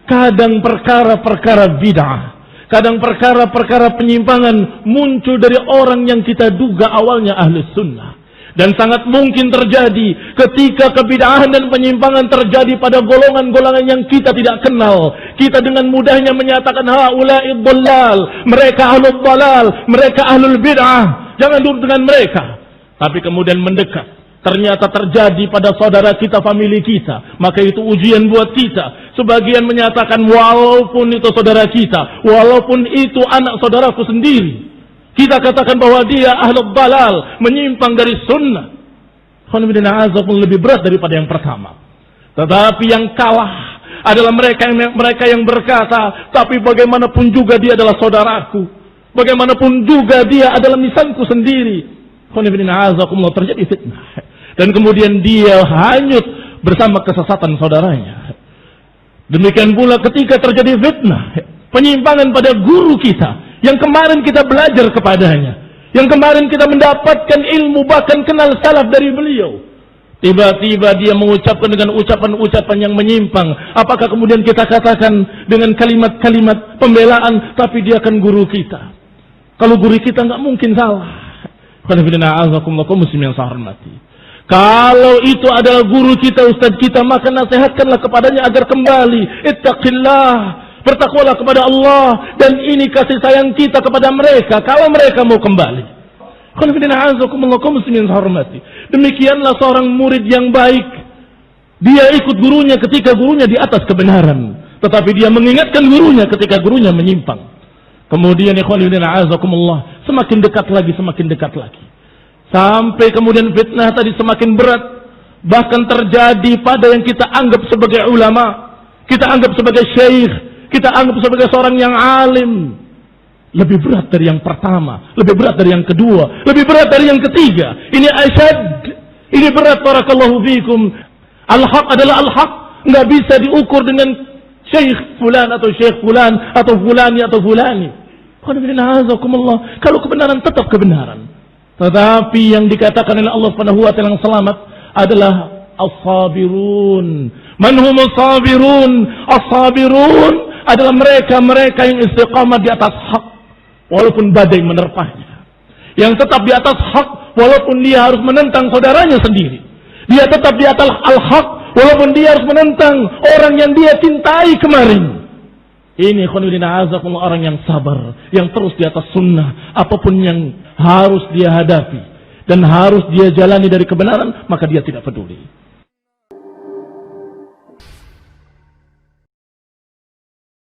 Kadang perkara-perkara bid'ah, kadang perkara-perkara penyimpangan muncul dari orang yang kita duga awalnya ahli sunnah. Dan sangat mungkin terjadi ketika kebid'ahan dan penyimpangan terjadi pada golongan-golongan yang kita tidak kenal. Kita dengan mudahnya menyatakan haula'id dhallal, mereka ahlul dhalal, mereka ahlul bid'ah. Jangan duduk dengan mereka. Tapi kemudian mendekat, ternyata terjadi pada saudara kita, famili kita, maka itu ujian buat kita. Sebagian menyatakan walaupun itu saudara kita, walaupun itu anak saudaraku sendiri, kita katakan bahwa dia ahlul dalal, menyimpang dari sunnah. Lebih berat daripada yang pertama. Tetapi yang kalah adalah mereka yang berkata, tapi bagaimanapun juga dia adalah saudaraku, bagaimanapun juga dia adalah misalku sendiri. Terjadi fitnah, dan kemudian dia hanyut bersama kesesatan saudaranya. Demikian pula ketika terjadi fitnah, penyimpangan pada guru kita, yang kemarin kita belajar kepadanya, yang kemarin kita mendapatkan ilmu, bahkan kenal salaf dari beliau. Tiba-tiba dia mengucapkan dengan ucapan-ucapan yang menyimpang. Apakah kemudian kita katakan dengan kalimat-kalimat pembelaan, tapi dia kan guru kita? Kalau guru kita nggak mungkin salah. Muslim yang saya hormati. Kalau itu adalah guru kita, ustaz kita, maka nasihatkanlah kepadanya agar kembali. Ittaqillah, bertakwalah kepada Allah, dan ini kasih sayang kita kepada mereka kalau mereka mau kembali. Muslim yang saya hormati. Demikianlah seorang murid yang baik. Dia ikut gurunya ketika gurunya di atas kebenaran, tetapi dia mengingatkan gurunya ketika gurunya menyimpang. Kemudian semakin dekat lagi, sampai kemudian fitnah tadi semakin berat, bahkan terjadi pada yang kita anggap sebagai ulama, kita anggap sebagai syekh, kita anggap sebagai seorang yang alim. Lebih berat dari yang pertama, lebih berat dari yang kedua, lebih berat dari yang ketiga. Ini asyad, ini berat. Barakallahu fikum. Al-haq adalah al-haq, nggak bisa diukur dengan syekh fulan atau syekh fulan atau fulani atau fulani. Kalau kebenaran tetap kebenaran. Tetapi yang dikatakan oleh Allah Subhanahu wa taala yang selamat adalah as-sabirun. Man humus sabirun? As-sabirun adalah mereka yang istiqamah di atas hak walaupun badai menerpahnya. Yang tetap di atas hak walaupun dia harus menentang saudaranya sendiri. Dia tetap di atas al-haq walaupun dia harus menentang orang yang dia cintai kemarin. Ini orang yang sabar, yang terus di atas sunnah. Apapun yang harus dia hadapi dan harus dia jalani dari kebenaran, maka dia tidak peduli.